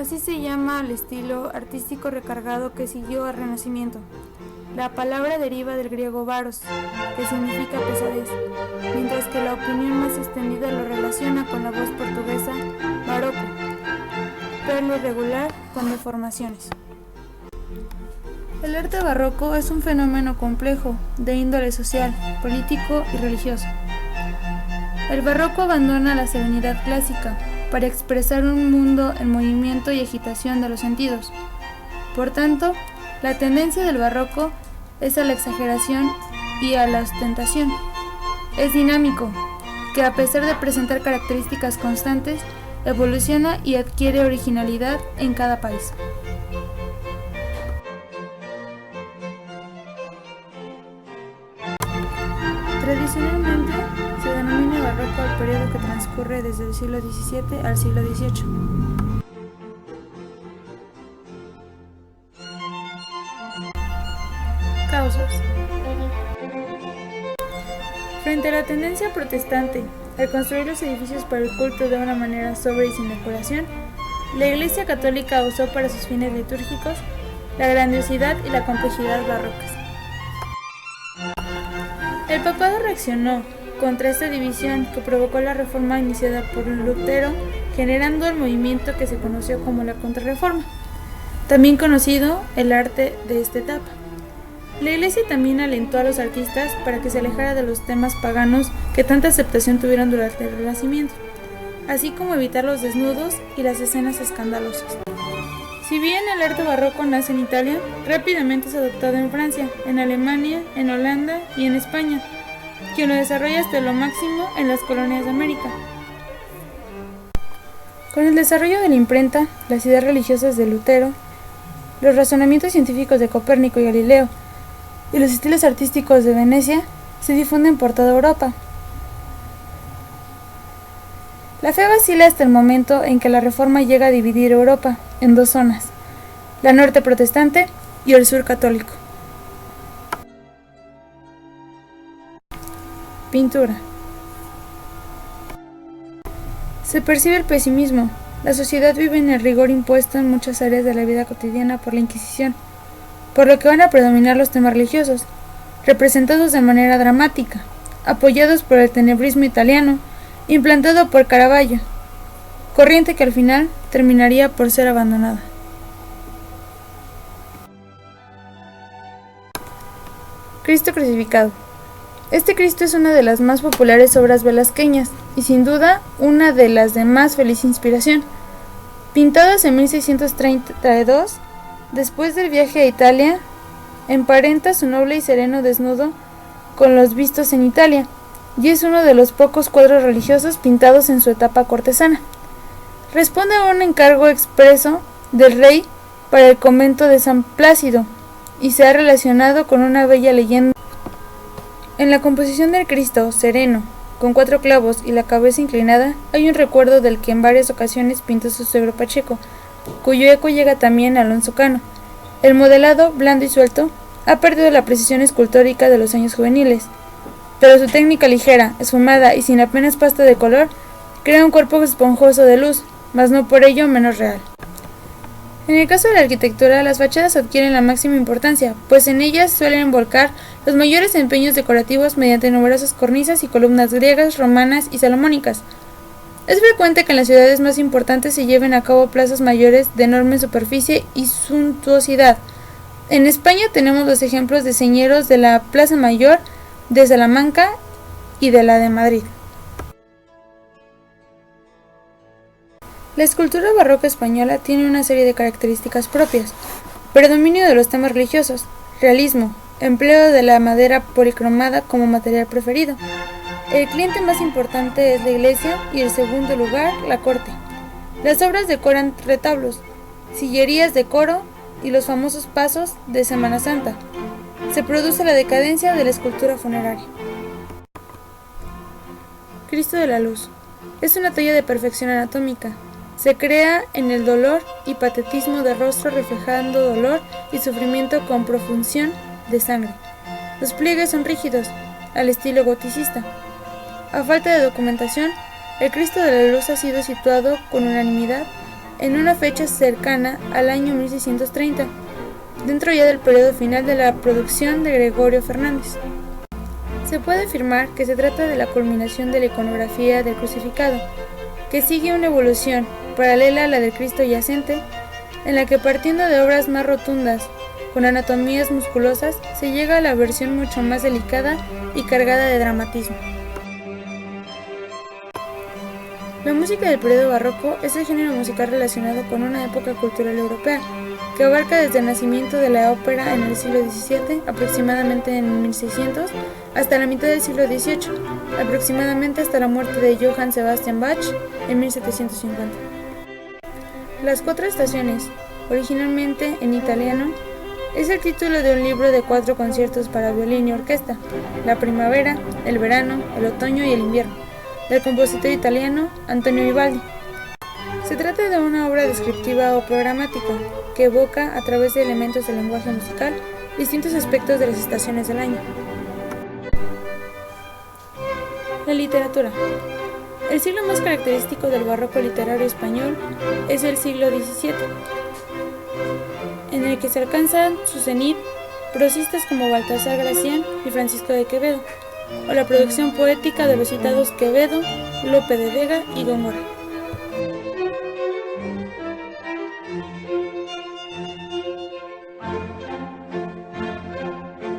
Así se llama al estilo artístico recargado que siguió al Renacimiento. La palabra deriva del griego baros, que significa pesadez, mientras que la opinión más extendida lo relaciona con la voz portuguesa barroco, perla irregular con deformaciones. El arte barroco es un fenómeno complejo de índole social, político y religioso. El barroco abandona la serenidad clásica para expresar un mundo en movimiento y agitación de los sentidos. Por tanto, la tendencia del barroco es a la exageración y a la ostentación. Es dinámico, que a pesar de presentar características constantes, evoluciona y adquiere originalidad en cada país. Tradicionalmente se denomina barroco al periodo que transcurre desde el siglo XVII al siglo XVIII. Causas. Frente a la tendencia protestante al construir los edificios para el culto de una manera sobria y sin decoración, la Iglesia Católica usó para sus fines litúrgicos la grandiosidad y la complejidad barrocas. El papado reaccionó contra esta división que provocó la reforma iniciada por Lutero, generando el movimiento que se conoció como la Contrarreforma, también conocido el arte de esta etapa. La Iglesia también alentó a los artistas para que se alejara de los temas paganos que tanta aceptación tuvieron durante el Renacimiento, así como evitar los desnudos y las escenas escandalosas. Si bien el arte barroco nace en Italia, rápidamente es adoptado en Francia, en Alemania, en Holanda y en España, quien lo desarrolla hasta lo máximo en las colonias de América. Con el desarrollo de la imprenta, las ideas religiosas de Lutero, los razonamientos científicos de Copérnico y Galileo, y los estilos artísticos de Venecia se difunden por toda Europa. La fe vacila hasta el momento en que la Reforma llega a dividir Europa en dos zonas, la norte protestante y el sur católico. Pintura. Se percibe el pesimismo. La sociedad vive en el rigor impuesto en muchas áreas de la vida cotidiana por la Inquisición, por lo que van a predominar los temas religiosos, representados de manera dramática, apoyados por el tenebrismo italiano, implantado por Caravaggio, corriente que al final terminaría por ser abandonada. Cristo crucificado. Este Cristo es una de las más populares obras velasqueñas y sin duda una de las de más feliz inspiración. Pintadas en 1632, después del viaje a Italia, emparenta su noble y sereno desnudo con los vistos en Italia, y es uno de los pocos cuadros religiosos pintados en su etapa cortesana. Responde a un encargo expreso del rey para el convento de San Plácido, y se ha relacionado con una bella leyenda. En la composición del Cristo sereno, con 4 clavos y la cabeza inclinada, hay un recuerdo del que en varias ocasiones pintó su suegro Pacheco, cuyo eco llega también a Alonso Cano. El modelado, blando y suelto, ha perdido la precisión escultórica de los años juveniles, pero su técnica ligera, esfumada y sin apenas pasta de color, crea un cuerpo esponjoso de luz, mas no por ello menos real. En el caso de la arquitectura, las fachadas adquieren la máxima importancia, pues en ellas suelen volcar los mayores empeños decorativos mediante numerosas cornisas y columnas griegas, romanas y salomónicas. Es frecuente que en las ciudades más importantes se lleven a cabo plazas mayores de enorme superficie y suntuosidad. En España tenemos los ejemplos de señeros de la Plaza Mayor de Salamanca y de la de Madrid. La escultura barroca española tiene una serie de características propias: predominio de los temas religiosos, realismo, empleo de la madera policromada como material preferido. El cliente más importante es la iglesia y en segundo lugar la corte. Las obras decoran retablos, sillerías de coro y los famosos pasos de Semana Santa. Se produce la decadencia de la escultura funeraria. Cristo de la Luz. Es una talla de perfección anatómica. Se crea en el dolor y patetismo del rostro, reflejando dolor y sufrimiento con profusión de sangre. Los pliegues son rígidos, al estilo goticista. A falta de documentación, el Cristo de la Luz ha sido situado con unanimidad en una fecha cercana al año 1630, dentro ya del periodo final de la producción de Gregorio Fernández. Se puede afirmar que se trata de la culminación de la iconografía del crucificado, que sigue una evolución paralela a la del Cristo yacente, en la que partiendo de obras más rotundas, con anatomías musculosas, se llega a la versión mucho más delicada y cargada de dramatismo. La música del periodo barroco es el género musical relacionado con una época cultural europea, que abarca desde el nacimiento de la ópera en el siglo XVII, aproximadamente en 1600, hasta la mitad del siglo XVIII, aproximadamente hasta la muerte de Johann Sebastian Bach en 1750. Las cuatro estaciones, originalmente en italiano, es el título de un libro de 4 conciertos para violín y orquesta: la primavera, el verano, el otoño y el invierno, del compositor italiano Antonio Vivaldi. Se trata de una obra descriptiva o programática que evoca, a través de elementos del lenguaje musical, distintos aspectos de las estaciones del año. La literatura. El siglo más característico del barroco literario español es el siglo XVII, en el que se alcanzan su cenit prosistas como Baltasar Gracián y Francisco de Quevedo, o la producción poética de los citados Quevedo, Lope de Vega y Góngora.